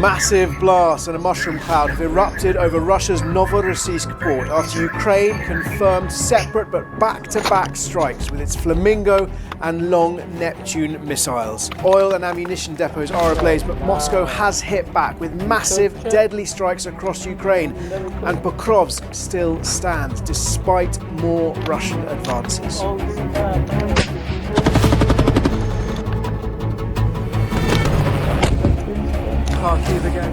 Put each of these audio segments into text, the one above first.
Massive blasts and a mushroom cloud have erupted over Russia's Novorossiysk port after Ukraine confirmed separate but back-to-back strikes with its Flamingo and Long Neptune missiles. Oil and ammunition depots are ablaze, but Moscow has hit back with massive, deadly strikes across Ukraine, and Pokrovsk still stands despite more Russian advances. Kharkiv again.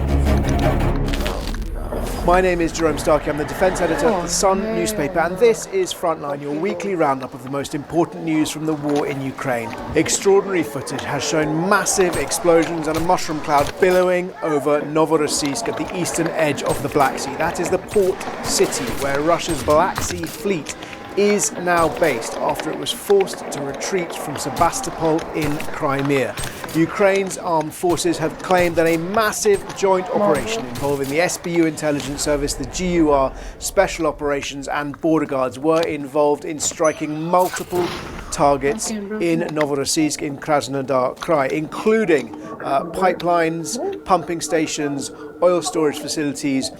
My name is Jerome Starkey. I'm the defence editor at The Sun newspaper, and this is Frontline, your weekly roundup of the most important news from the war in Ukraine. Extraordinary footage has shown massive explosions and a mushroom cloud billowing over Novorossiysk at the eastern edge of the Black Sea. That is the port city where Russia's Black Sea fleet is now based after it was forced to retreat from Sebastopol in Crimea. Ukraine's armed forces have claimed that a massive joint operation involving the SBU intelligence service, the GUR, special operations and border guards were involved in striking multiple targets in Novorossiysk in Krasnodar Krai, including pipelines, pumping stations, oil storage facilities,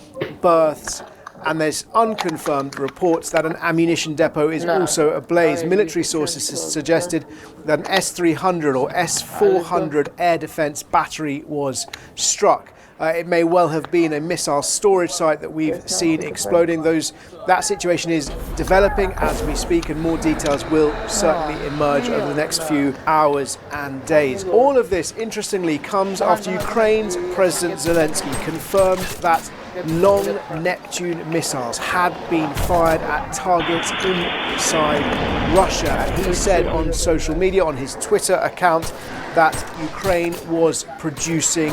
berths, and there's unconfirmed reports that an ammunition depot is also ablaze. Military sources have suggested that an S-300 or S-400 air defence battery was struck. It may well have been a missile storage site that we've seen exploding. That situation is developing as we speak, and more details will certainly emerge over the next few hours and days. All of this, interestingly, comes after Ukraine's President Zelensky confirmed that Long Neptune missiles had been fired at targets inside Russia. And he said on social media, on his Twitter account, that Ukraine was producing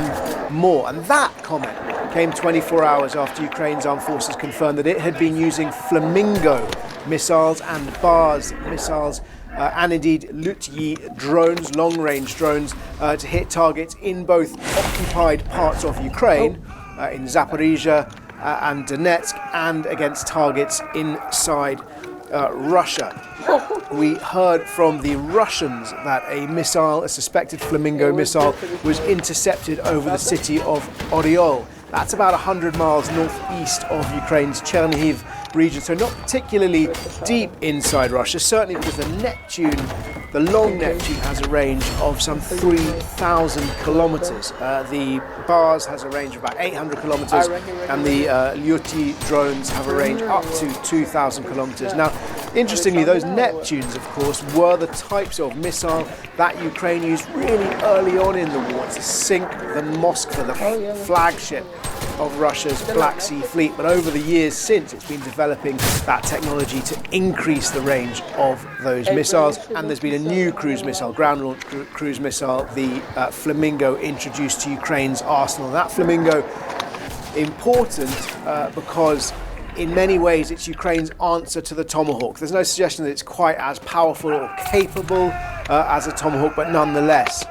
more. And that comment came 24 hours after Ukraine's armed forces confirmed that it had been using Flamingo missiles and Bars missiles and indeed Lutyi drones, long-range drones, to hit targets in both occupied parts of Ukraine, in Zaporizhia and Donetsk, and against targets inside Russia. We heard from the Russians that a suspected Flamingo missile was intercepted over the city of Oryol. That's about 100 miles northeast of Ukraine's Chernihiv region, so not particularly deep inside Russia, certainly because the Long Neptune has a range of some 3,000 kilometers. The Bars has a range of about 800 kilometers, and the Lutyi drones have a range up to 2,000 kilometers. Now, interestingly, those Neptunes, of course, were the types of missile that Ukraine used really early on in the war to sink the Moskva, the flagship of Russia's Black Sea fleet. But over the years since, it's been developing that technology to increase the range of those missiles. And there's been a new cruise missile, ground-launched cruise missile, the Flamingo, introduced to Ukraine's arsenal. That Flamingo, important because in many ways it's Ukraine's answer to the Tomahawk. There's no suggestion that it's quite as powerful or capable as a Tomahawk, but nonetheless,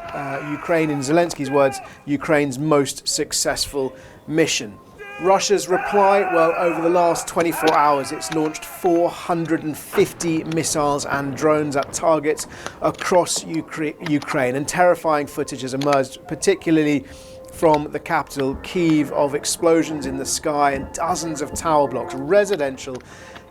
Ukraine, in Zelensky's words, Ukraine's most successful mission. Russia's reply, well, over the last 24 hours, it's launched 450 missiles and drones at targets across Ukraine, and terrifying footage has emerged, particularly from the capital, Kyiv, of explosions in the sky and dozens of tower blocks, residential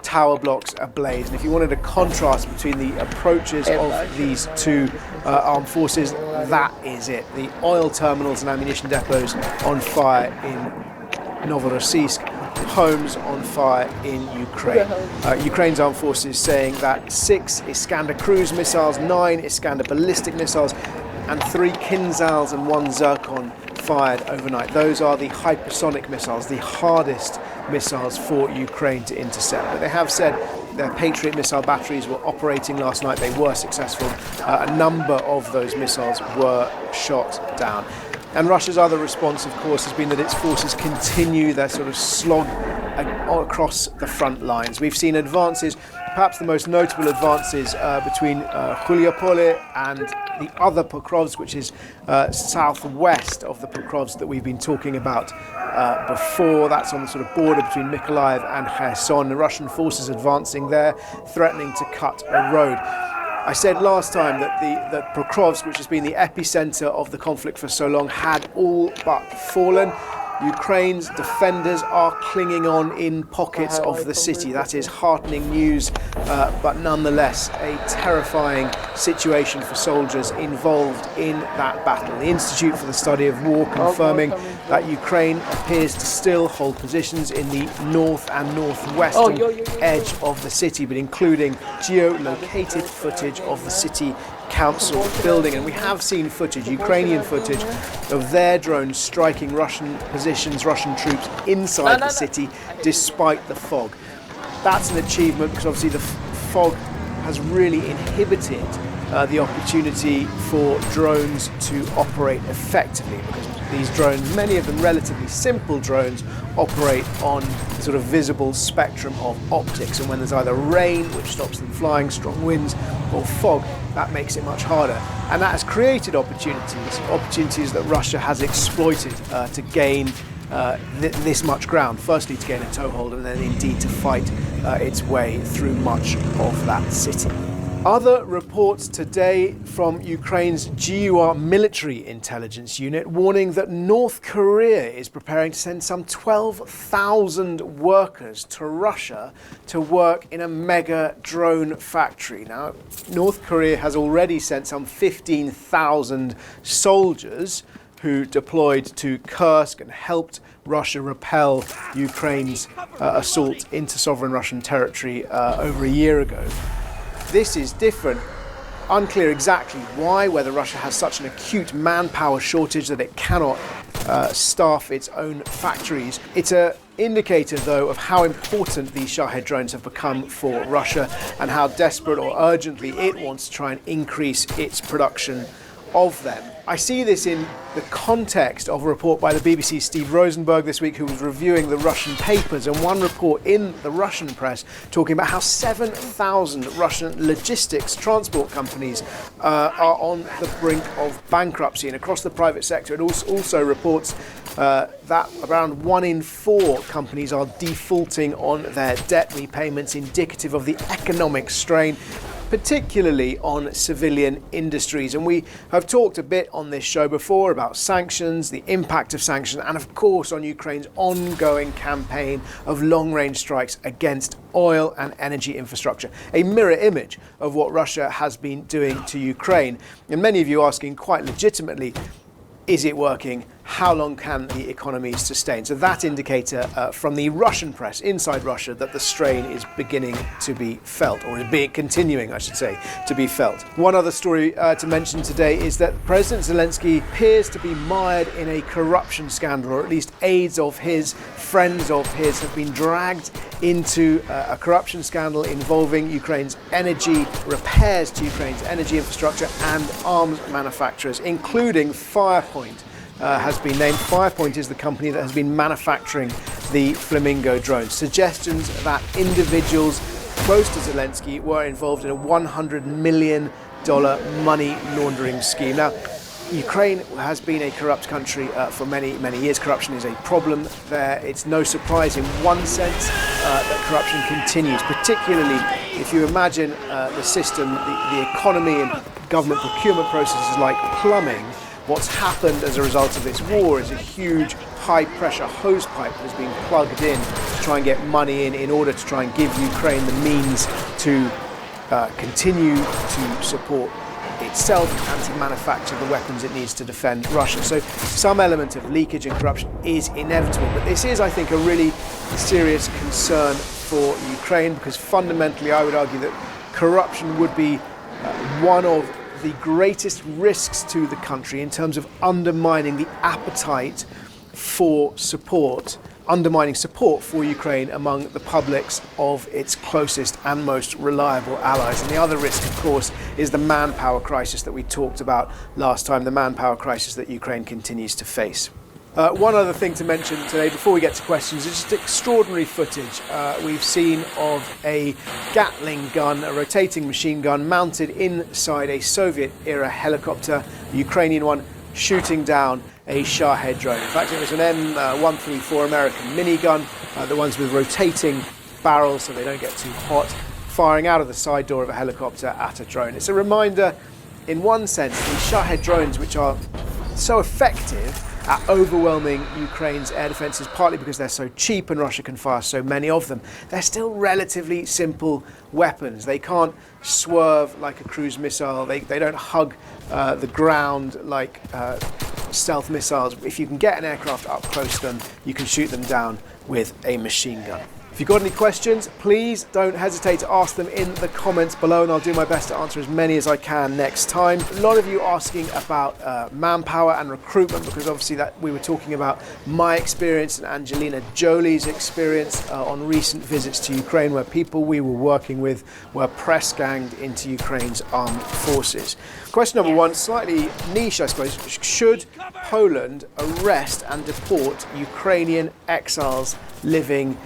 tower blocks ablaze. And if you wanted a contrast between the approaches of these two armed forces, that is it. The oil terminals and ammunition depots on fire in Novorossiysk, homes on fire in Ukraine. Ukraine's armed forces saying that 6 Iskander cruise missiles, 9 Iskander ballistic missiles, and 3 Kinzhals and 1 Zircon fired overnight. Those are the hypersonic missiles, the hardest missiles for Ukraine to intercept. But they have said their Patriot missile batteries were operating last night. They were successful. A number of those missiles were shot down. And Russia's other response, of course, has been that its forces continue their sort of slog across the front lines. We've seen advances, perhaps the most notable advances between Huliopole and the other Pokrovsk, which is southwest of the Pokrovsk that we've been talking about before. That's on the sort of border between Mykolaiv and Kherson. The Russian forces advancing there, threatening to cut a road. I said last time that Pokrovsk, which has been the epicenter of the conflict for so long, had all but fallen. Ukraine's defenders are clinging on in pockets of the city. That is heartening news, but nonetheless a terrifying situation for soldiers involved in that battle. The Institute for the Study of War confirming that Ukraine appears to still hold positions in the north and northwestern edge of the city, but including geolocated footage of the city council building. And we have seen footage, Ukrainian footage, of their drones striking Russian positions, Russian troops inside the city despite the fog. That's an achievement because obviously the fog has really inhibited the opportunity for drones to operate effectively, because these drones, many of them relatively simple drones, operate on sort of visible spectrum of optics, and when there's either rain, which stops them flying, strong winds, or fog, that makes it much harder. And that has created opportunities that Russia has exploited to gain this much ground. Firstly, to gain a toehold, and then indeed to fight its way through much of that city. Other reports today from Ukraine's GUR military intelligence unit warning that North Korea is preparing to send some 12,000 workers to Russia to work in a mega drone factory. Now, North Korea has already sent some 15,000 soldiers who deployed to Kursk and helped Russia repel Ukraine's assault into sovereign Russian territory over a year ago. This is different. Unclear exactly why, whether Russia has such an acute manpower shortage that it cannot staff its own factories. It's an indicator, though, of how important these Shahed drones have become for Russia and how desperate or urgently it wants to try and increase its production of them. I see this in the context of a report by the BBC's Steve Rosenberg this week, who was reviewing the Russian papers, and one report in the Russian press talking about how 7,000 Russian logistics transport companies are on the brink of bankruptcy. And across the private sector, it also reports that around 1 in 4 companies are defaulting on their debt repayments, indicative of the economic strain, particularly on civilian industries. And we have talked a bit on this show before about sanctions, the impact of sanctions, and of course on Ukraine's ongoing campaign of long-range strikes against oil and energy infrastructure, a mirror image of what Russia has been doing to Ukraine. And many of you asking quite legitimately, is it working? How long can the economy sustain? So that indicator from the Russian press inside Russia that the strain is beginning to be felt, or is continuing, I should say, to be felt. One other story to mention today is that President Zelensky appears to be mired in a corruption scandal, or at least aides of his, friends of his, have been dragged into a corruption scandal involving Ukraine's energy, repairs to Ukraine's energy infrastructure and arms manufacturers, including Firepoint. Has been named. Firepoint is the company that has been manufacturing the Flamingo drones. Suggestions that individuals close to Zelensky were involved in a $100 million money laundering scheme. Now, Ukraine has been a corrupt country for many, many years. Corruption is a problem there. It's no surprise in one sense that corruption continues, particularly if you imagine the system, the economy and government procurement processes like plumbing. What's happened as a result of this war is a huge high-pressure hose pipe that has been plugged in to try and get money in order to try and give Ukraine the means to continue to support itself and to manufacture the weapons it needs to defend Russia. So some element of leakage and corruption is inevitable, but this is, I think, a really serious concern for Ukraine, because fundamentally I would argue that corruption would be one of the greatest risks to the country in terms of undermining the appetite for support, undermining support for Ukraine among the publics of its closest and most reliable allies. And the other risk, of course, is the manpower crisis that we talked about last time, the manpower crisis that Ukraine continues to face. One other thing to mention today before we get to questions is just extraordinary footage we've seen of a Gatling gun, a rotating machine gun mounted inside a Soviet-era helicopter, a Ukrainian one, shooting down a Shahed drone. In fact, it was an M134 American minigun, the ones with rotating barrels so they don't get too hot, firing out of the side door of a helicopter at a drone. It's a reminder, in one sense, these Shahed drones, which are so effective at overwhelming Ukraine's air defences, partly because they're so cheap and Russia can fire so many of them, they're still relatively simple weapons. They can't swerve like a cruise missile. They don't hug the ground like stealth missiles. If you can get an aircraft up close to them, you can shoot them down with a machine gun. If you've got any questions, please don't hesitate to ask them in the comments below, and I'll do my best to answer as many as I can next time. A lot of you asking about manpower and recruitment, because obviously that we were talking about my experience and Angelina Jolie's experience on recent visits to Ukraine, where people we were working with were press ganged into Ukraine's armed forces. Question number one, slightly niche, I suppose. Should Poland arrest and deport Ukrainian exiles living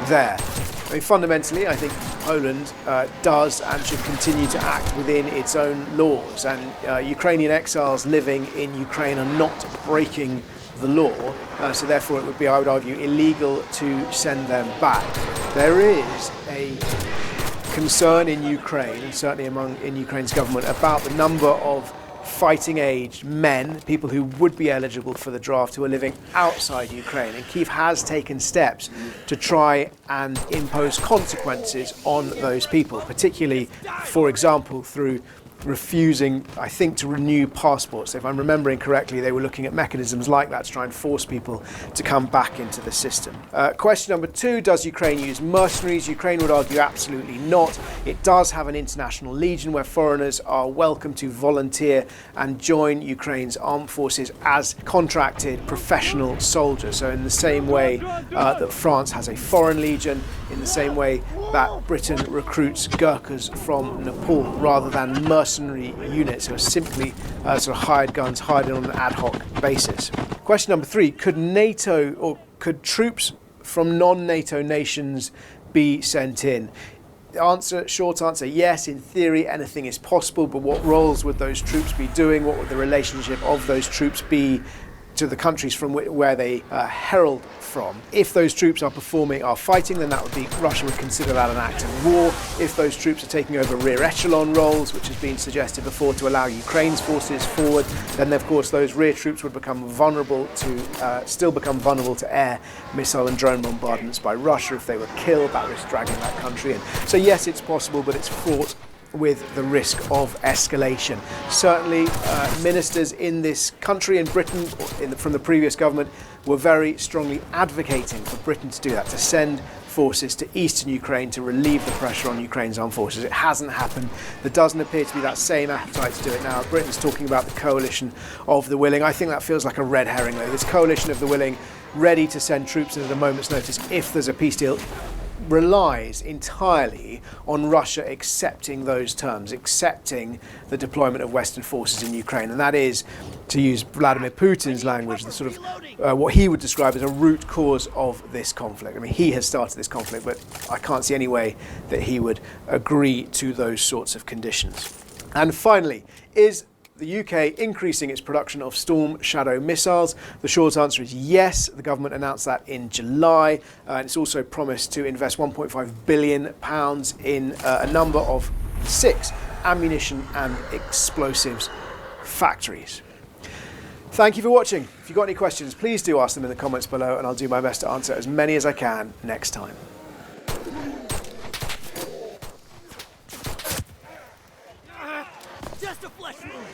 there? I mean, fundamentally, I think Poland does and should continue to act within its own laws, and Ukrainian exiles living in Ukraine are not breaking the law, so therefore it would be, I would argue, illegal to send them back. There is a concern in Ukraine, certainly in Ukraine's government, about the number of fighting age men, people who would be eligible for the draft, who are living outside Ukraine. And Kyiv has taken steps to try and impose consequences on those people, particularly, for example, through refusing, I think, to renew passports. If I'm remembering correctly, they were looking at mechanisms like that to try and force people to come back into the system. Question number two, does Ukraine use mercenaries? Ukraine would argue absolutely not. It does have an international legion where foreigners are welcome to volunteer and join Ukraine's armed forces as contracted professional soldiers. So in the same way that France has a foreign legion, in the same way that Britain recruits Gurkhas from Nepal, rather than mercenary units who are simply sort of hired guns, hired on an ad hoc basis. Question number three, could NATO or could troops from non-NATO nations be sent in? The answer, short answer, yes, in theory anything is possible, but what roles would those troops be doing? What would the relationship of those troops be to the countries from where they herald from? If those troops are fighting, then that would be, Russia would consider that an act of war. If those troops are taking over rear echelon roles, which has been suggested before to allow Ukraine's forces forward, then of course those rear troops would become vulnerable to air, missile and drone bombardments by Russia. If they were killed, that risks dragging that country in. So yes, it's possible, but it's fraught with the risk of escalation. Certainly, ministers in this country, in Britain, from the previous government, were very strongly advocating for Britain to do that, to send forces to eastern Ukraine to relieve the pressure on Ukraine's armed forces. It hasn't happened. There doesn't appear to be that same appetite to do it now. Britain's talking about the coalition of the willing. I think that feels like a red herring, though. This coalition of the willing, ready to send troops in at a moment's notice if there's a peace deal, relies entirely on Russia accepting those terms, accepting the deployment of Western forces in Ukraine. And that is, to use Vladimir Putin's language, the sort of what he would describe as a root cause of this conflict. I mean, he has started this conflict, but I can't see any way that he would agree to those sorts of conditions. And finally, is the UK increasing its production of Storm Shadow missiles? The short answer is yes. The government announced that in July, and it's also promised to invest £1.5 billion in a number of 6 ammunition and explosives factories. Thank you for watching. If you've got any questions, please do ask them in the comments below, and I'll do my best to answer as many as I can next time. Just a flesh wound.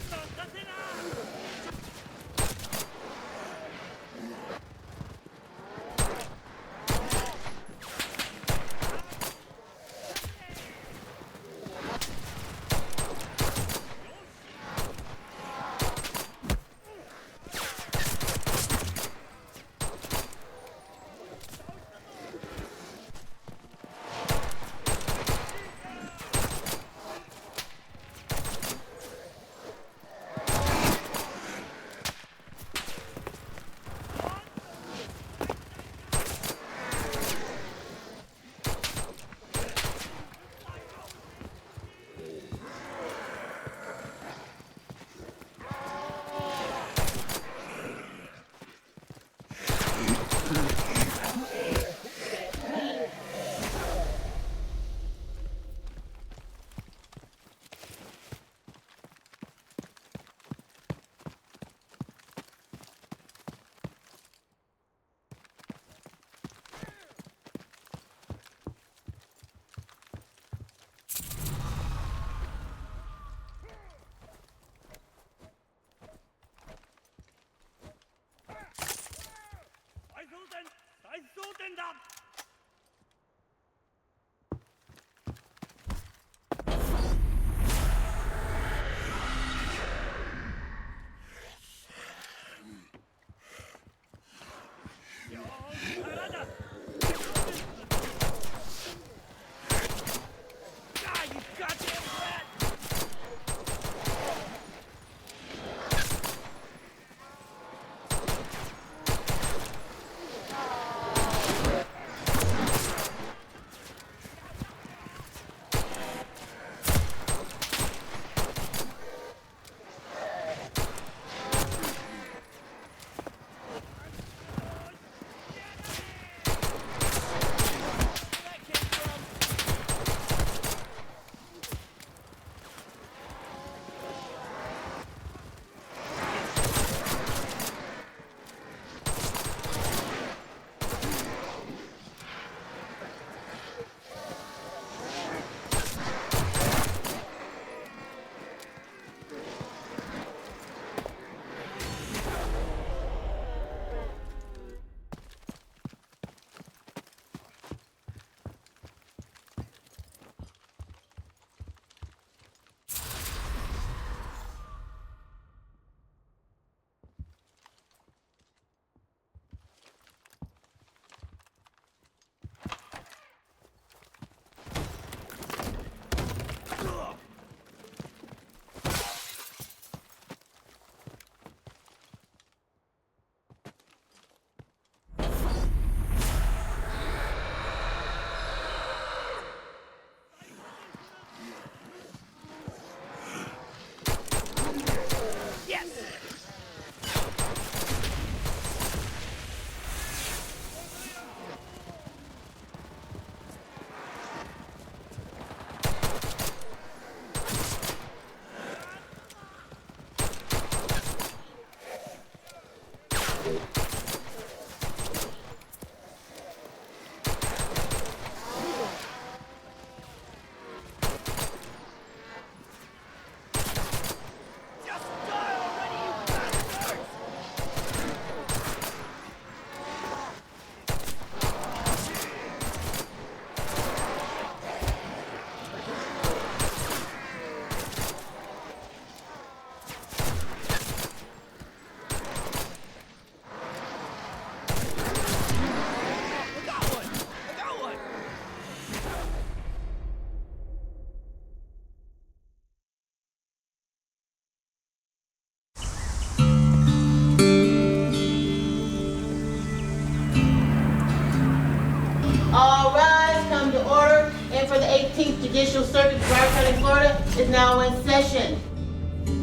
for the 18th Judicial Circuit, Broward County, Florida, is now in session.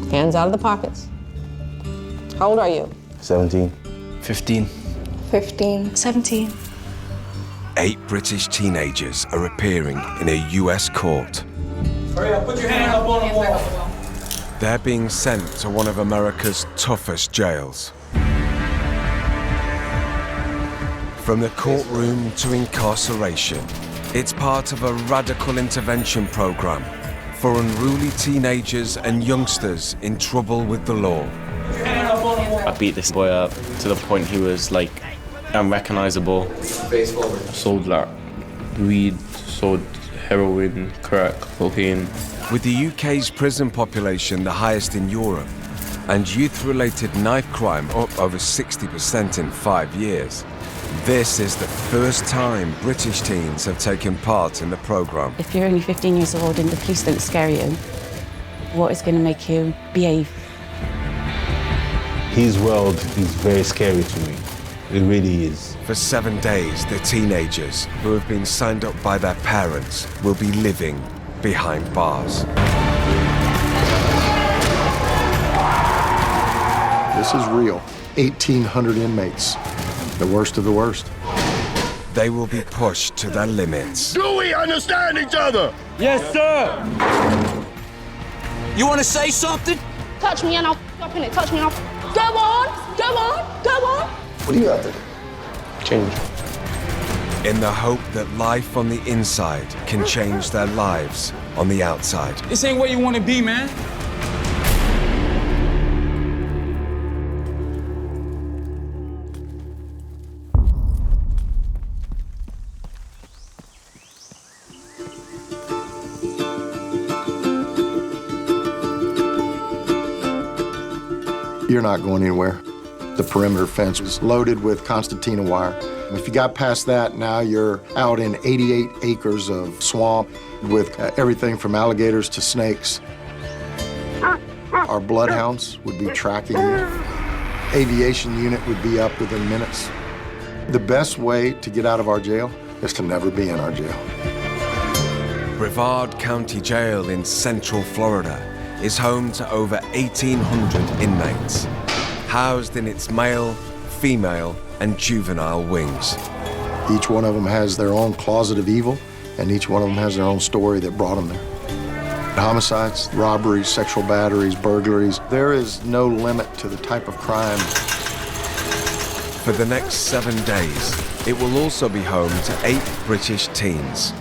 Hands out of the pockets. How old are you? 17. 15. 15. 17. 8 British teenagers are appearing in a US court. Hurry up, put your hand up on the wall. They're being sent to one of America's toughest jails. From the courtroom to incarceration, it's part of a radical intervention program for unruly teenagers and youngsters in trouble with the law. I beat this boy up to the point he was like unrecognizable. Sold like weed, sold heroin, crack, cocaine. With the UK's prison population the highest in Europe, and youth-related knife crime up over 60% in 5 years, this is the first time British teens have taken part in the programme. If you're only 15 years old and the police don't scare you, what is going to make you behave? His world is very scary to me. It really is. For 7 days, the teenagers, who have been signed up by their parents, will be living behind bars. This is real. 1,800 inmates, the worst of the worst. They will be pushed to their limits. Do we understand each other? Yes, sir. You want to say something? Touch me and I'll up in it. Touch me and I'll... Go on! Go on! Go on! What do you have to do? Change. In the hope that life on the inside can change their lives on the outside. This ain't where you want to be, man. You're not going anywhere. The perimeter fence is loaded with concertina wire. If you got past that, now you're out in 88 acres of swamp with everything from alligators to snakes. Our bloodhounds would be tracking you. Aviation unit would be up within minutes. The best way to get out of our jail is to never be in our jail. Brevard County Jail in Central Florida is home to over 1,800 inmates, housed in its male, female, and juvenile wings. Each one of them has their own closet of evil, and each one of them has their own story that brought them there. Homicides, robberies, sexual batteries, burglaries, there is no limit to the type of crime. For the next 7 days, it will also be home to 8 British teens,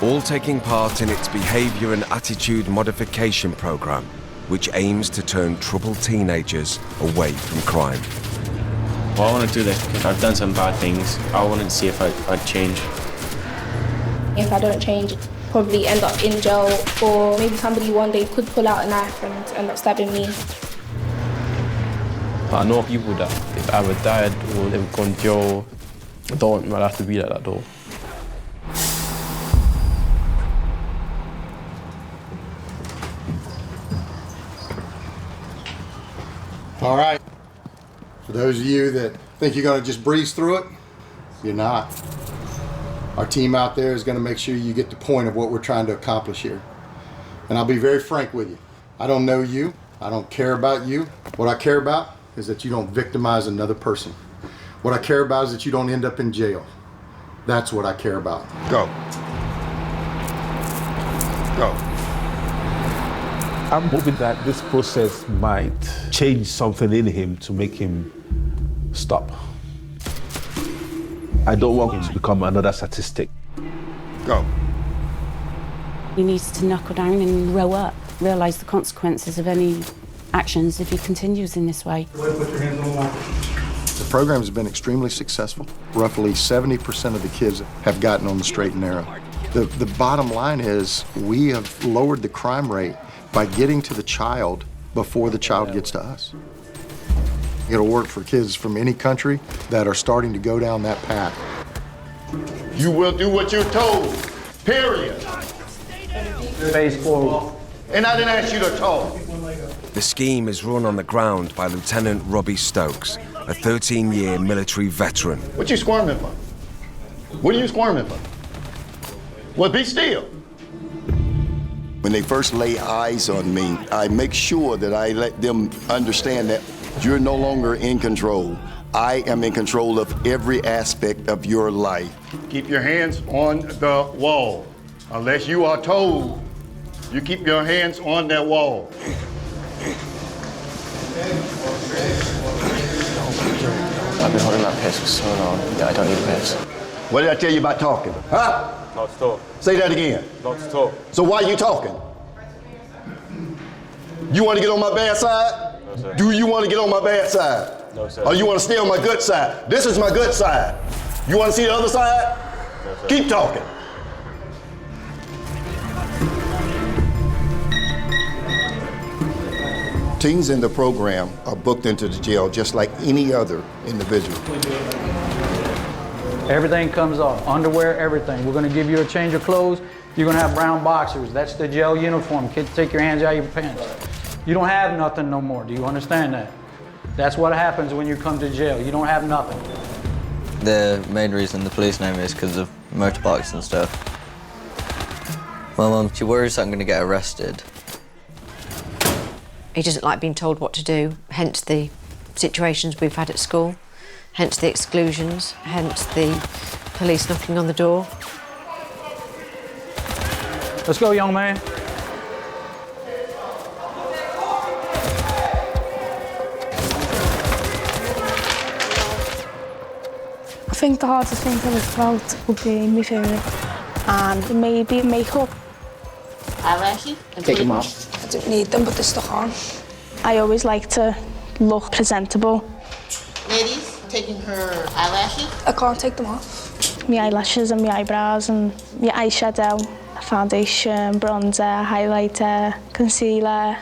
all taking part in its behaviour and attitude modification programme, which aims to turn troubled teenagers away from crime. Well, I want to do this because I've done some bad things. I wanted to see if I'd change. If I don't change, probably end up in jail, or maybe somebody one day could pull out a knife and end up stabbing me. I know people that they've either died or they've gone to jail. I don't want my life to be like that though. All right. For those of you that think you're gonna just breeze through it, you're not. Our team out there is gonna make sure you get the point of what we're trying to accomplish here. And I'll be very frank with you. I don't know you. I don't care about you. What I care about is that you don't victimize another person. What I care about is that you don't end up in jail. That's what I care about. Go. Go. I'm hoping that this process might change something in him to make him stop. I don't want him to become another statistic. Go. He needs to knuckle down and grow up, realise the consequences of any actions if he continues in this way. Put your hands on the wall. The program has been extremely successful. Roughly 70% of the kids have gotten on the straight and narrow. The bottom line is we have lowered the crime rate by getting to the child before the child gets to us. It'll work for kids from any country that are starting to go down that path. You will do what you're told, period. Face forward. And I didn't ask you to talk. The scheme is run on the ground by Lieutenant Robbie Stokes, a 13-year military veteran. What you squirming for? What are you squirming for? Well, be still. When they first lay eyes on me, I make sure that I let them understand that you're no longer in control. I am in control of every aspect of your life. Keep your hands on the wall. Unless you are told, you keep your hands on that wall. I've been holding that pace for so long. Yeah, I don't need a pace. What did I tell you about talking? Huh? Not to talk. Say that again. Not to talk. So why are you talking? You want to get on my bad side? No, sir. Do you want to get on my bad side? No, sir. Or you want to stay on my good side? This is my good side. You want to see the other side? No, sir. Keep talking. Teens in the program are booked into the jail just like any other individual. Everything comes off, underwear, everything. We're gonna give you a change of clothes. You're gonna have brown boxers. That's the jail uniform. Kids, take your hands out of your pants. You don't have nothing no more. Do you understand that? That's what happens when you come to jail. You don't have nothing. The main reason the police know me is because of motorbikes and stuff. My mum, she worries that I'm gonna get arrested. He doesn't like being told what to do, hence the situations we've had at school, hence the exclusions, hence the police knocking on the door. Let's go, young man. I think the hardest thing to live about would be my food and maybe makeup. Eyelashes? Take them off. I don't need them, but they're stuck on. I always like to look presentable. Ladies, taking her eyelashes. I can't take them off. My eyelashes and my eyebrows and my eyeshadow, foundation, bronzer, highlighter, concealer,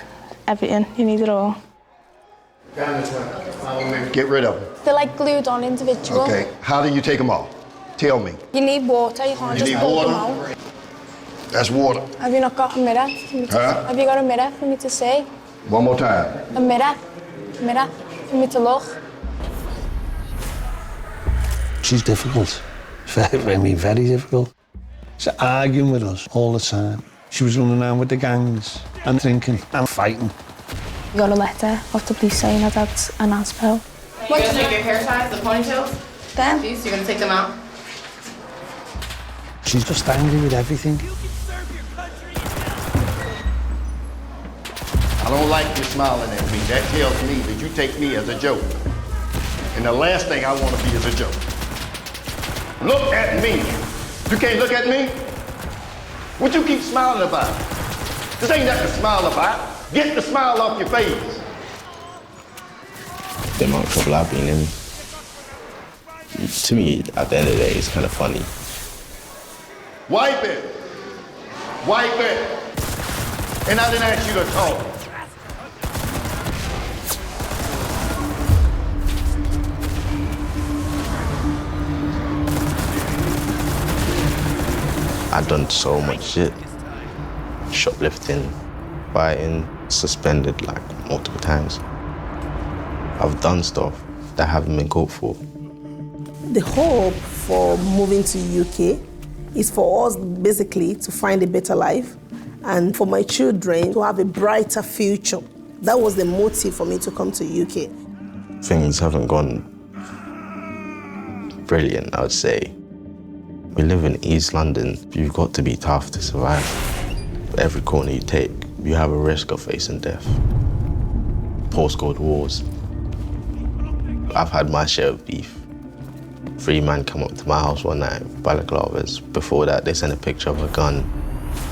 everything. You need it all. Get rid of them. They're like glued on individual. Okay, how do you take them off? Tell me. You need water, you can't You just need pull water? them out. That's water. Have you not got a mirror for me to Huh? Have you got a mirror for me to see? One more time. A mirror for me to look. She's difficult. Very difficult. She's arguing with us all the time. She was running around with the gangs and drinking and fighting. You got a letter off the police saying I'd had an ASPO. You're gonna take your hair ties, the ponytails? Them? These, you're gonna take them out? She's just angry with everything. I don't like you smiling at me. That tells me that you take me as a joke. And the last thing I want to be is a joke. Look at me. You can't look at me? What you keep smiling about? This ain't nothing to smile about. Get the smile off your face. The amount of trouble I've been in, to me, at the end of the day, it's kind of funny. Wipe it. Wipe it. And I didn't ask you to talk. I've done so much shit. Shoplifting, fighting, suspended like multiple times. I've done stuff that I haven't been caught for. The hope for moving to UK is for us basically to find a better life and for my children to have a brighter future. That was the motive for me to come to UK. Things haven't gone brilliant, I would say. We live in East London. You've got to be tough to survive. Every corner you take, you have a risk of facing death. Postcode wars. I've had my share of beef. 3 men come up to my house one night, balaclavas. Before that, they sent a picture of a gun.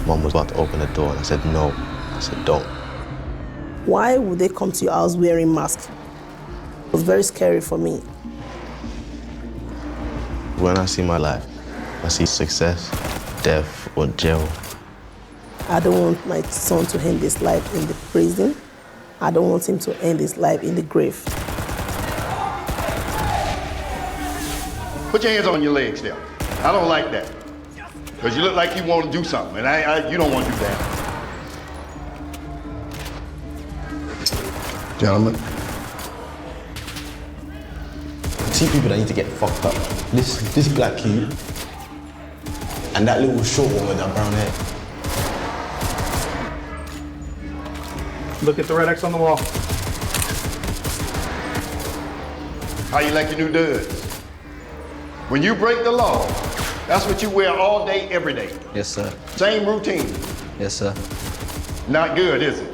Mum was about to open the door, and I said, no. I said, don't. Why would they come to your house wearing masks? It was very scary for me. When I see my life, I see success, death, or jail. I don't want my son to end his life in the prison. I don't want him to end his life in the grave. Put your hands on your legs there. I don't like that. Because you look like you want to do something, and you don't want to do that. Gentlemen. See people that need to get fucked up. This black kid, and that little short one with that brown hair. Look at the red X on the wall. How you like your new duds? When you break the law, that's what you wear all day, every day. Yes, sir. Same routine. Yes, sir. Not good, is it?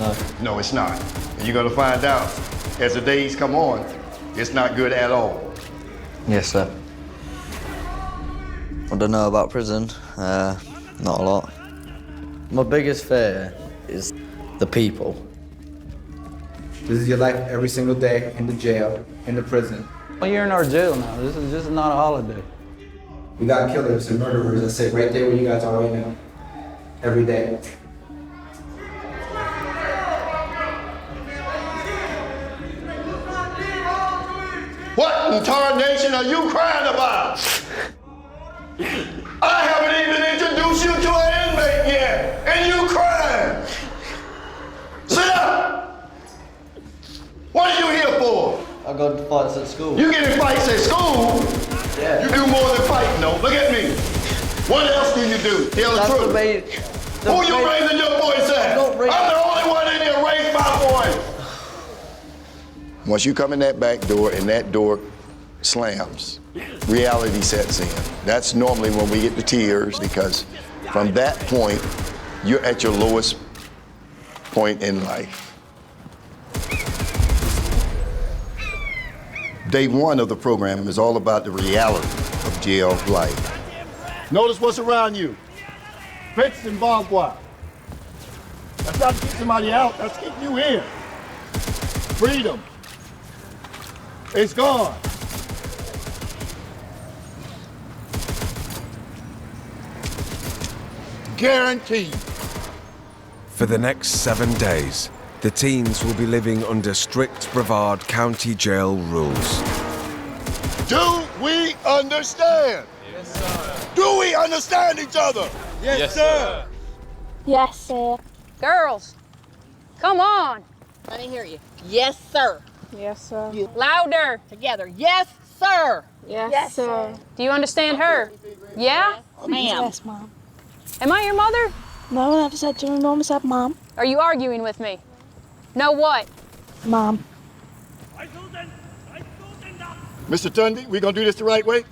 No. No, it's not. And you're gonna find out as the days come on, it's not good at all. Yes, sir. I don't know about prison. Not a lot. My biggest fear is the people. This is your life every single day in the jail, in the prison. Well, you're in our jail now. This is not a holiday. We got killers and murderers that sit right there where you guys are right now. Every day. What in tarnation are you crying about? I haven't even introduced you to an inmate yet, and you crying. Sit up. What are you here for? I got into fights at school. You get in fights at school? Yeah. You do more than fighting, though. Look at me. What else do you do? Tell the truth. Who you raising your voice at? I'm the only one in here raised my voice. Once you come in that back door and that door slams, reality sets in. That's normally when we get the tears, because from that point, you're at your lowest point in life. Day one of the program is all about the reality of jail life. Notice what's around you. Fence and barbed wire. That's not to keep somebody out, that's keeping you in. Freedom. It's gone. Guaranteed. For the next 7 days, the teens will be living under strict Brevard County Jail rules. Do we understand? Yes, sir. Do we understand each other? Yes, sir. Yes, sir. Girls, come on. Let me hear you. Yes, sir. Yes, sir. Louder. Together. Yes, sir. Yes, sir. Do you understand her? Yeah? Ma'am. Yes, Mom. Am I your mother? No, I never said to my mom. I said Mom. Are you arguing with me? No what? Mom. Mr. Tunde, we gonna do this the right way?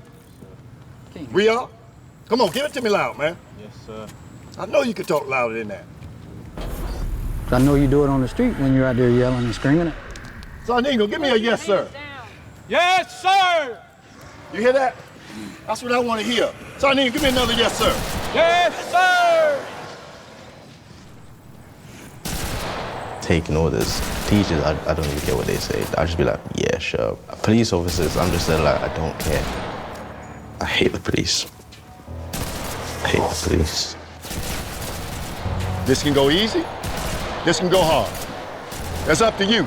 We are? Come on, give it to me loud, man. Yes, sir. I know you can talk louder than that. I know you do it on the street when you're out there yelling and screaming it. Sardingo, give me a yes, sir. Yes, sir. You hear that? That's what I want to hear. Sardingo, give me another yes, sir. Yes, sir. Taking orders. Teachers, I don't even care what they say. I just be like, yeah, sure. Police officers, I'm just there like, I don't care. I hate the police. I hate the police. This can go easy. This can go hard. That's up to you.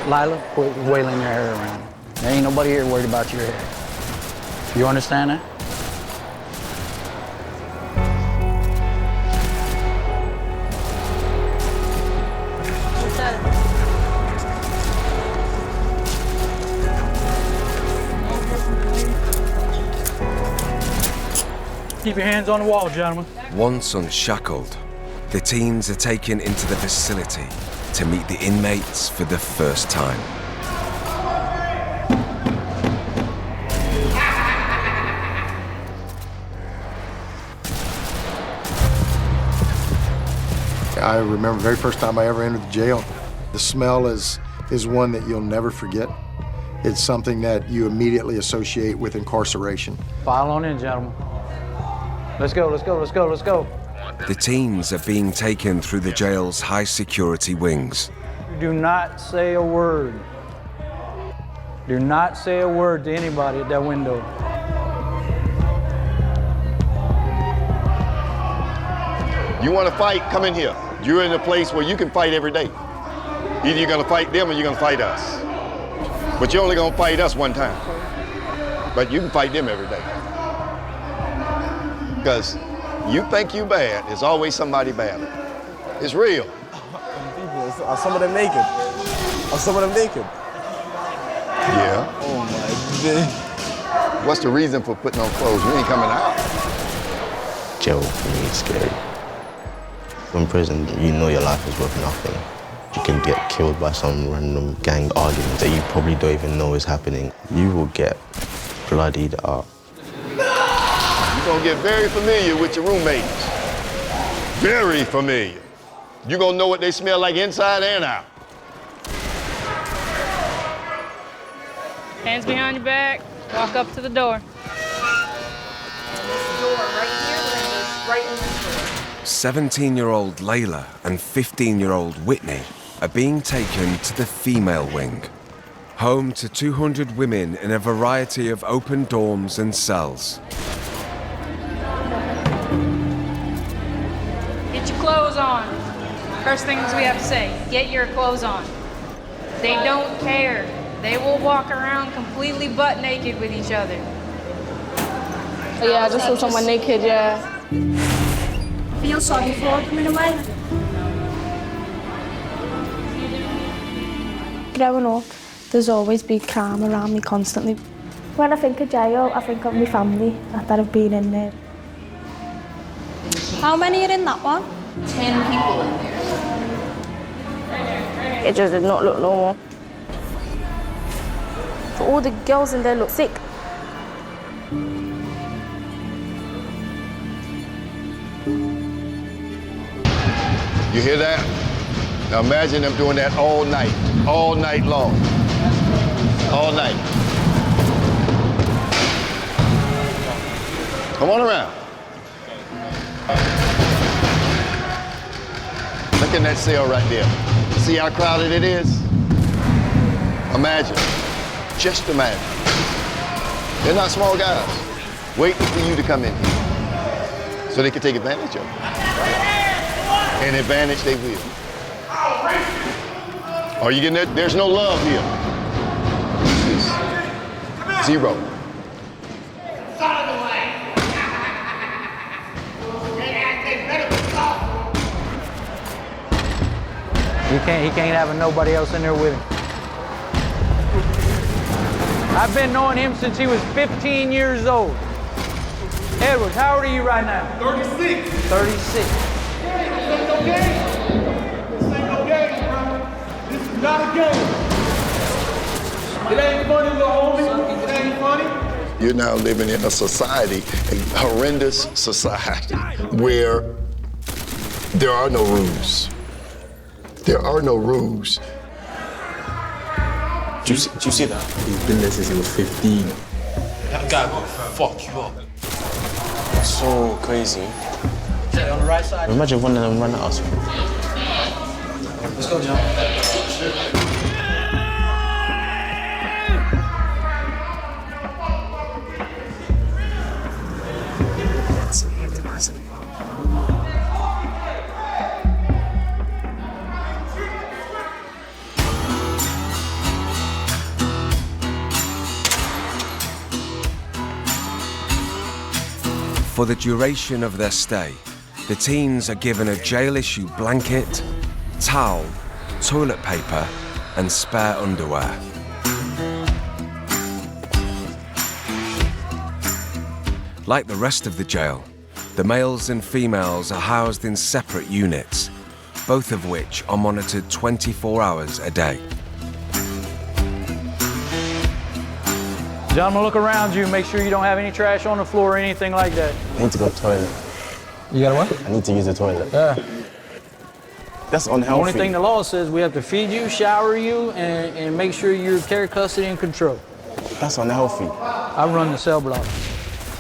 Lila, quit wailing your hair around. There ain't nobody here worried about your hair. You understand that? Keep your hands on the wall, gentlemen. Once unshackled, the teens are taken into the facility to meet the inmates for the first time. I remember the very first time I ever entered the jail. The smell is one that you'll never forget. It's something that you immediately associate with incarceration. File on in, gentlemen. Let's go, let's go, let's go, let's go. The teens are being taken through the jail's high-security wings. Do not say a word. Do not say a word to anybody at that window. You want to fight? Come in here. You're in a place where you can fight every day. Either you're going to fight them or you're going to fight us. But you're only going to fight us one time. But you can fight them every day. Because you think you bad, there's always somebody bad. It's real. Are some of them naked? Are some of them naked? Yeah. Oh my God. What's the reason for putting on clothes? We ain't coming out. Jail for me is scary. In prison, you know your life is worth nothing. You can get killed by some random gang argument that you probably don't even know is happening. You will get bloodied up. You're gonna get very familiar with your roommates. Very familiar. You're gonna know what they smell like inside and out. Hands behind your back. Walk up to the door. 17-year-old Layla and 15-year-old Whitney are being taken to the female wing, home to 200 women in a variety of open dorms and cells. Get your clothes on. First things we have to say, get your clothes on. They don't care. They will walk around completely butt naked with each other. Oh, yeah, I just saw someone naked, yeah. Feel sorry for them in a way. Growing up, there's always been crime around me constantly. When I think of jail, I think of my family that have been in there. How many are in that one? 10 people in there. It just did not look normal. All the girls in there look sick. You hear that? Now imagine them doing that all night long. All night. Come on around. Look in that cell right there. See how crowded it is? Imagine. Just imagine. They're not small guys. Waiting for you to come in here so they can take advantage of you. And advantage they will. Are you getting it? There's no love here. Zero. He can't have nobody else in there with him. I've been knowing him since he was 15 years old. Edwards, how old are you right now? 36. 36. This ain't no game. This ain't no game, bro. This is not a game. It ain't funny, little homie. It ain't funny. You're now living in a society, a horrendous society, where there are no rules. There are no rules. Do you see that? He's been there since he was 15. That guy will fuck you up. So crazy. On the right side. Imagine one of them run at us. Let's go, John. For the duration of their stay, the teens are given a jail-issue blanket, towel, toilet paper, and spare underwear. Like the rest of the jail, the males and females are housed in separate units, both of which are monitored 24 hours a day. Gentlemen, look around you. Make sure you don't have any trash on the floor or anything like that. I need to go to the toilet. You got what? I need to use the toilet. Yeah. That's The unhealthy. only thing the law says, we have to feed you, shower you, and make sure you're care, custody, and control. That's unhealthy. I run the cell block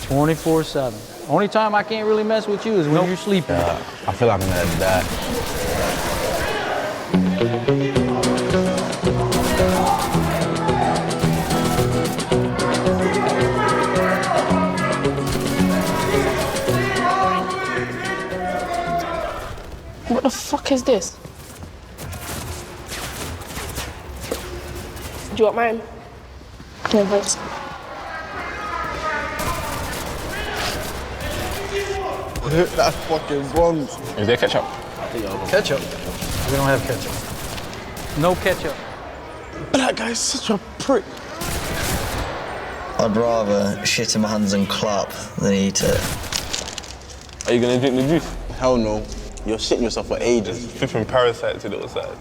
24/7. Only time I can't really mess with you is when you're sleeping. Yeah, I feel like I'm gonna die. What the fuck is this? Do you want mine? No, thanks. That's fucking bronze. Is there ketchup? Ketchup? We don't have ketchup. No ketchup. That guy's such a prick. I'd rather shit in my hands and clap than eat it. Are you gonna drink the juice? Hell no. You're shitting yourself for ages. Flipping parasites to the other side.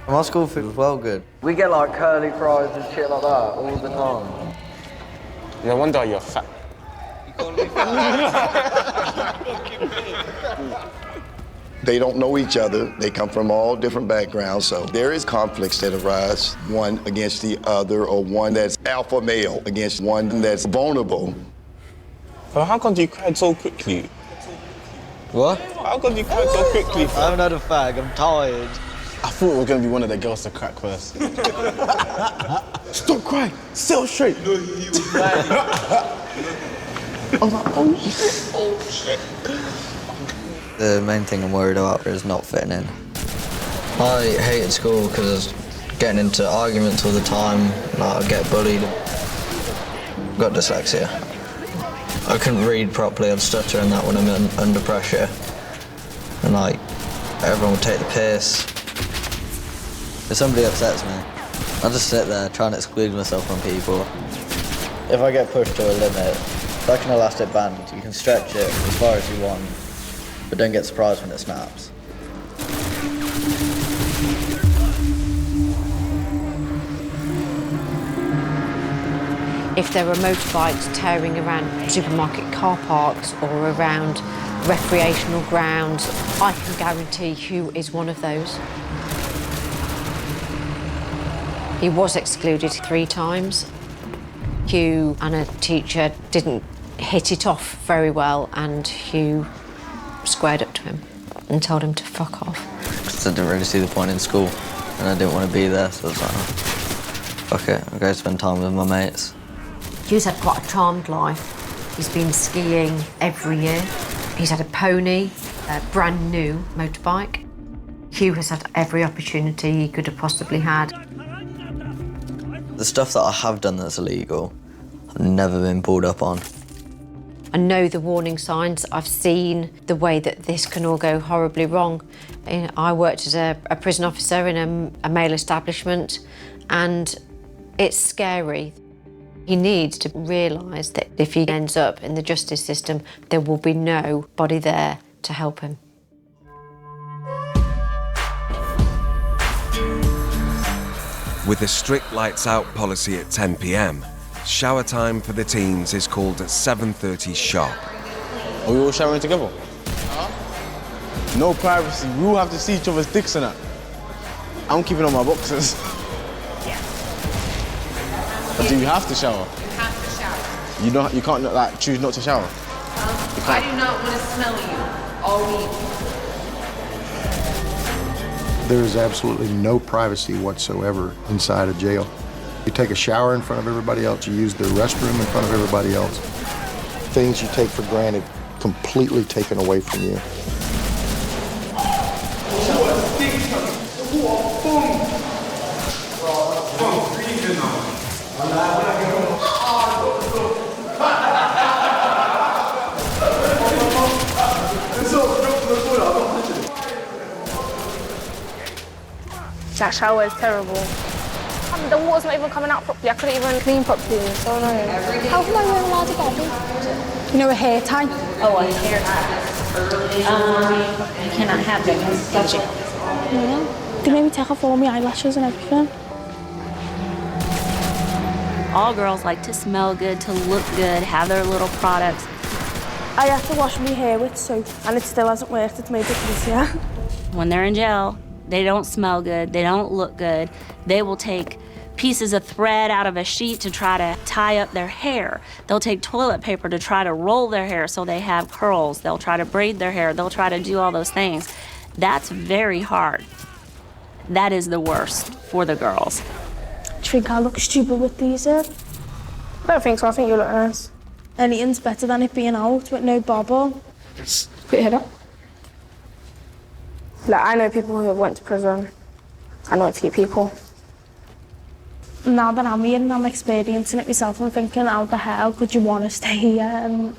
My school food was well good. We get like curly fries and shit like that all the time. No wonder you're fat. They don't know each other. They come from all different backgrounds, so there is conflicts that arise, one against the other, or one that's alpha male against one that's vulnerable. But how come you cried so quickly? What? How come you cried so quickly? I haven't had a fag, I'm tired. I thought it was going to be one of the girls to crack first. Stop crying, sit up straight. No, he was crying. I was like, oh shit, oh shit. The main thing I'm worried about is not fitting in. I hated school because I was getting into arguments all the time, like I'd get bullied. Got dyslexia. I couldn't read properly, I'd stutter and that when I'm under pressure. And like, everyone would take the piss. If somebody upsets me, I just sit there trying to exclude myself from people. If I get pushed to a limit, like an elastic band, you can stretch it as far as you want, but don't get surprised when it snaps. If there are motorbikes tearing around supermarket car parks or around recreational grounds, I can guarantee Hugh is one of those. He was excluded 3 times. Hugh and a teacher didn't hit it off very well, and Hugh squared up to him and told him to fuck off. Because I didn't really see the point in school, and I didn't want to be there, so I was like, oh, fuck it, I'll go spend time with my mates. Hugh's had quite a charmed life. He's been skiing every year. He's had a pony, a brand new motorbike. Hugh has had every opportunity he could have possibly had. The stuff that I have done that's illegal, I've never been pulled up on. I know the warning signs. I've seen the way that this can all go horribly wrong. I worked as a prison officer in a male establishment, and it's scary. He needs to realise that if he ends up in the justice system, there will be nobody there to help him. With a strict lights out policy at 10 p.m, shower time for the teens is called at 7:30 sharp. Are we all showering together? No privacy. We all have to see each other's dicks and that. I'm keeping on my boxers. But do you have to shower? You have to shower. You can't like choose not to shower. I do not want to smell you all week. There is absolutely no privacy whatsoever inside a jail. You take a shower in front of everybody else, you use the restroom in front of everybody else. Things you take for granted completely taken away from you. That shower is terrible. The water's not even coming out properly. I couldn't even clean properly. It's so annoying. How come I weren't allowed to get it? You know, a hair tie? Oh, a hair tie. You cannot have them. Gotcha. Yeah. They made me take off all my eyelashes and everything. All girls like to smell good, to look good, have their little products. I had to wash my hair with soap, and it still hasn't worked. It's made it easier. When they're in jail, they don't smell good, they don't look good. They will take pieces of thread out of a sheet to try to tie up their hair. They'll take toilet paper to try to roll their hair so they have curls. They'll try to braid their hair. They'll try to do all those things. That's very hard. That is the worst for the girls. Do you think I look stupid with these? I don't think so. I think you look nice. Anything's better than it being out with no bobble. Put your head up. Like, I know people who have went to prison. I know a few people. Now that I'm here and I'm experiencing it myself, I'm thinking, how the hell could you want to stay here? And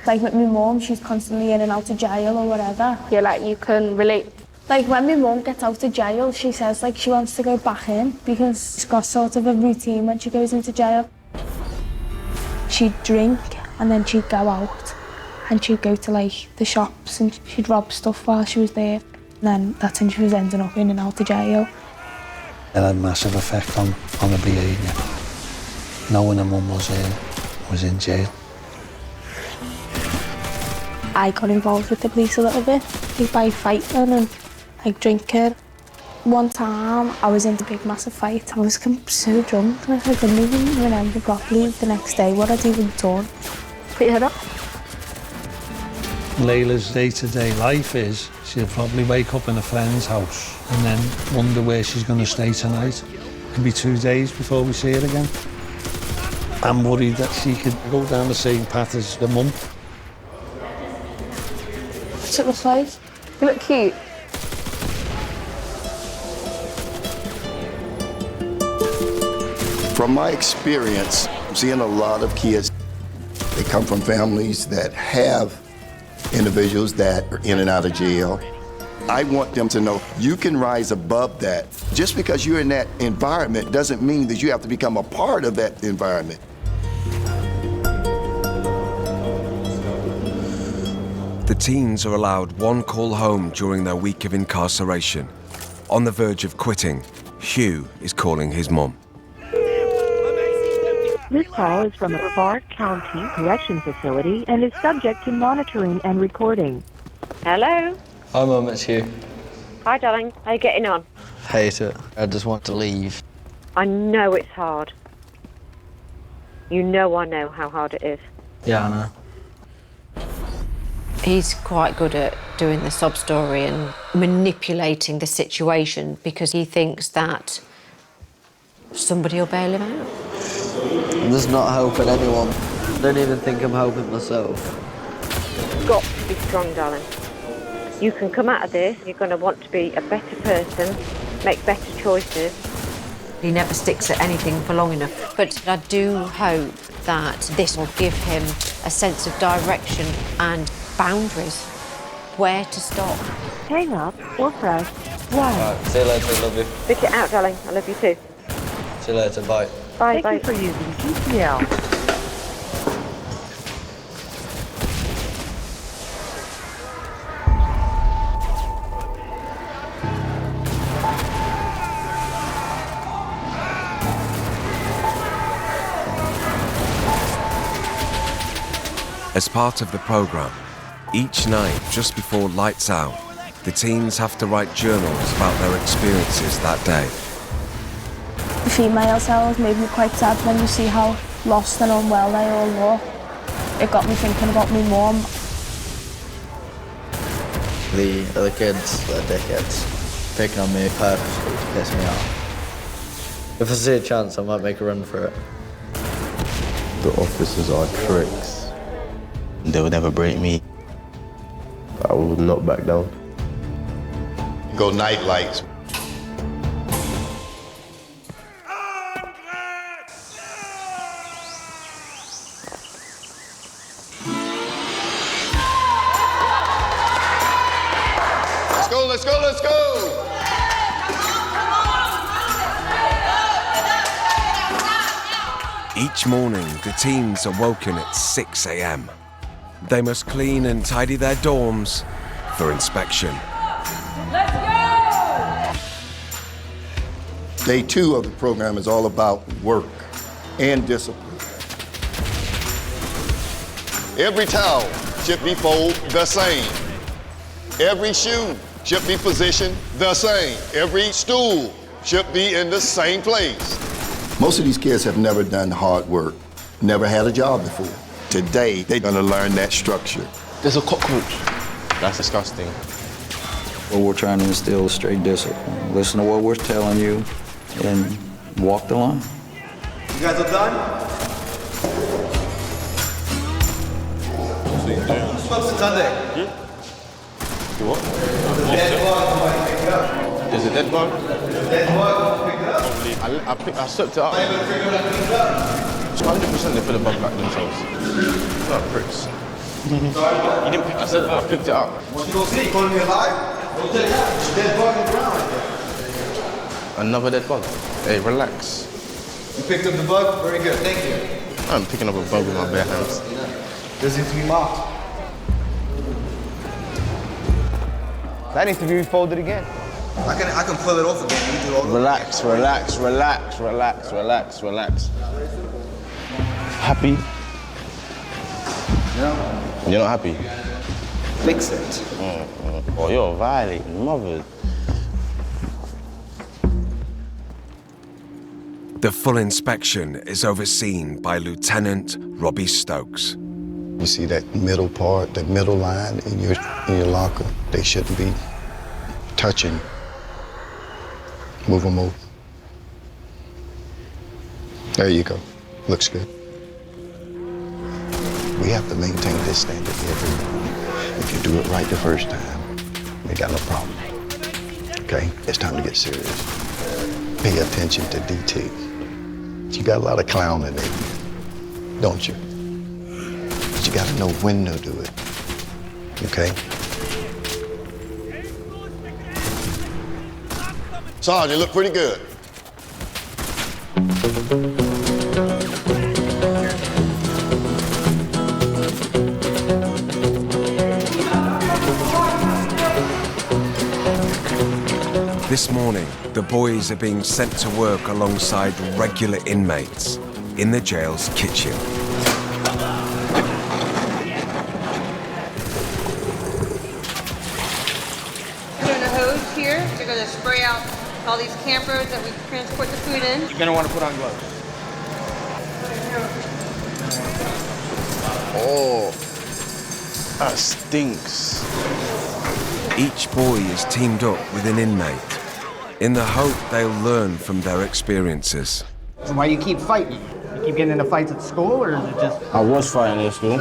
like with my mum, she's constantly in and out of jail or whatever. Yeah, like you can relate. Like when my mum gets out of jail, she says like she wants to go back in because she's got sort of a routine when she goes into jail. She'd drink and then she'd go out And she'd go to like the shops and she'd rob stuff while she was there. And then that's when she was ending up in and out of jail. It had a massive effect on her behaviour. Knowing her mum was in jail. I got involved with the police a little bit, like by fighting and like drinking. One time I was in a big massive fight. I was so drunk and I couldn't even remember properly the next day what I'd even done. Put your head up. Layla's day-to-day life is she'll probably wake up in a friend's house and then wonder where she's going to stay tonight. It could be 2 days before we see her again. I'm worried that she could go down the same path as the mum. What's it look like? You look cute. From my experience, I'm seeing a lot of kids, they come from families that have individuals that are in and out of jail. I want them to know you can rise above that. Just because you're in that environment doesn't mean that you have to become a part of that environment. The teens are allowed one call home during their week of incarceration. On the verge of quitting, Hugh is calling his mum. This call is from a Brevard County Correction Facility and is subject to monitoring and recording. Hello? Hi, Mum, it's Hugh. Hi, darling. How are you getting on? Hate it. I just want to leave. I know it's hard. You know I know how hard it is. Yeah, I know. He's quite good at doing the sob story and manipulating the situation because he thinks that somebody will bail him out. I'm just not helping anyone. I don't even think I'm helping myself. You've got to be strong, darling. You can come out of this, you're going to want to be a better person, make better choices. He never sticks at anything for long enough. But I do hope that this will give him a sense of direction and boundaries, where to stop. Hang up or press 1. Right, see you later, love you. Stick it out, darling. I love you too. See you later, bye. Bye, Thank you for using GPL. As part of the program, each night just before lights out, the teens have to write journals about their experiences that day. The female cells made me quite sad when you see how lost and unwell they all look. It got me thinking about my mum. The other kids, they're dickheads, picking on me purposely to piss me off. If I see a chance, I might make a run for it. The officers are tricks. They would never break me. I would not back down. Go night lights. Let's go, let's go! Each morning, the teens are woken at 6 a.m. They must clean and tidy their dorms for inspection. Let's go! Day 2 of the program is all about work and discipline. Every towel should be folded the same. Every shoe should be positioned the same. Every stool should be in the same place. Most of these kids have never done hard work, never had a job before. Today, they're gonna learn that structure. There's a cockroach. That's disgusting. Well, we're trying to instill straight discipline. Listen to what we're telling you and walk the line. You guys are done? Who smokes it Sunday? You what? There's a dead bug, somebody pick it up. There's a dead bug? There's a dead bug, pick it up. I swept it up. 100% they put a bug back themselves. Not pricks. You didn't pick it up. I picked it up. What you gonna see? You calling me alive? Go check it out. There's a dead bug in the ground right there. Another dead bug. Hey, relax. You picked up the bug? Very good, thank you. I'm picking up a bug with my bare hands. Does it need to be marked? That needs to be refolded again. I can pull it off again. You do all Relax, relax, relax, relax, relax, relax. Happy? No. You're not happy? Fix it. Oh, you're violating mother. The full inspection is overseen by Lieutenant Robbie Stokes. You see that middle part, that middle line in your locker? They shouldn't be touching. Move them over. There you go. Looks good. We have to maintain this standard every. If you do it right the first time, we got no problem. Okay? It's time to get serious. Pay attention to detail. You got a lot of clowning in you, don't you? But you got to know when to do it. Okay? Sarge, you look pretty good. This morning, the boys are being sent to work alongside regular inmates in the jail's kitchen. Doing a hose here. They're going to spray out all these campers that we transport the food in. You're gonna want to put on gloves. Oh, that stinks. Each boy is teamed up with an inmate in the hope they'll learn from their experiences. So why you keep fighting? You keep getting into fights at school, or is it just... I was fighting at school.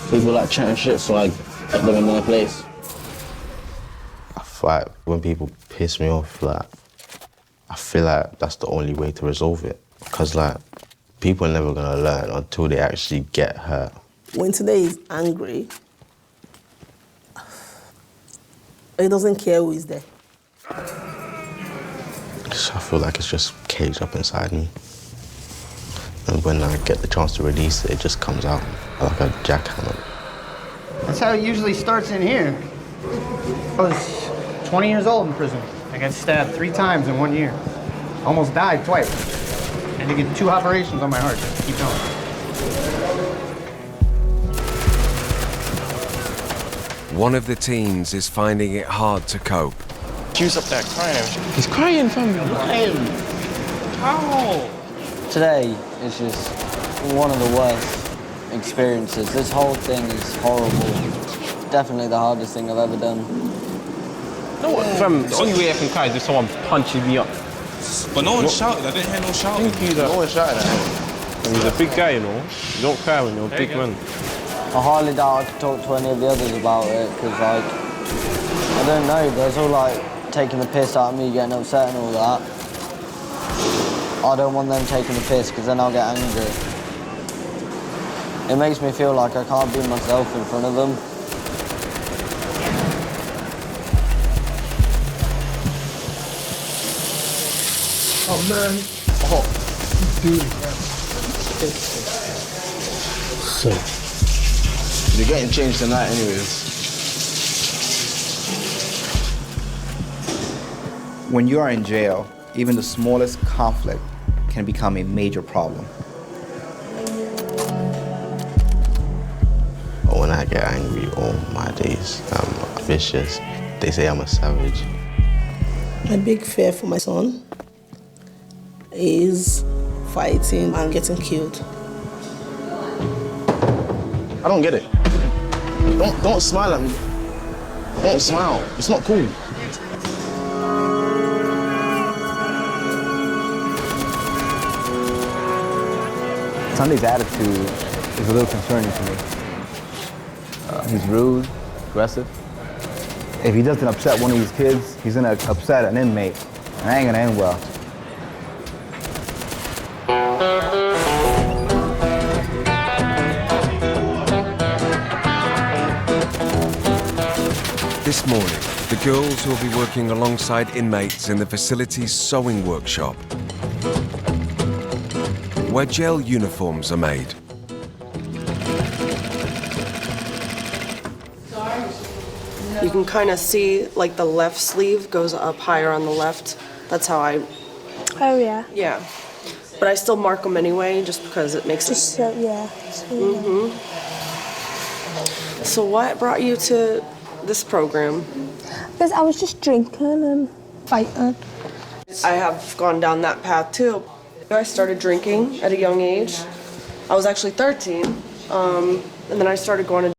People like chatting shit, so I get them in their place. I fight when people piss me off, like, I feel like that's the only way to resolve it. Because, like, people are never gonna learn until they actually get hurt. When today is angry, he doesn't care who is there. I feel like it's just caged up inside me. And when I get the chance to release it, it just comes out like a jackhammer. That's how it usually starts in here. I was 20 years old in prison. I got stabbed 3 times in 1 year. Almost died twice. I had to get 2 operations on my heart just to keep going. One of the teens is finding it hard to cope. Q's up there crying. He's crying, fam. Look at him. How? Today is just one of the worst experiences. This whole thing is horrible. Definitely the hardest thing I've ever done. No, fam, the only way I can cry is if someone punches me up. But no one shouted. I didn't hear no shouting. No one shouted at him. He's a big guy, you know. You don't cry when you're a big man. I highly doubt I could talk to any of the others about it, because, like, I don't know, there's all, like, taking the piss out of me, getting upset and all that. I don't want them taking the piss, because then I'll get angry. It makes me feel like I can't be myself in front of them. Oh, man. Oh, dude. So. You're getting changed tonight anyways. When you are in jail, even the smallest conflict can become a major problem. When I get angry, all my days, I'm vicious. They say I'm a savage. My big fear for my son is fighting and getting killed. I don't get it. Don't smile at me. Don't smile. It's not cool. Sunday's attitude is a little concerning to me. He's rude, aggressive. If he doesn't upset one of these kids, he's gonna upset an inmate, and that ain't gonna end well. This morning, the girls will be working alongside inmates in the facility's sewing workshop, where jail uniforms are made. You can kind of see like the left sleeve goes up higher on the left. That's how I, Oh, yeah. yeah. But I still mark them anyway, just because it makes Just so, yeah. So what brought you to this program? Because I was just drinking and fighting. I have gone down that path too. I started drinking at a young age. I was actually 13, and then I started going to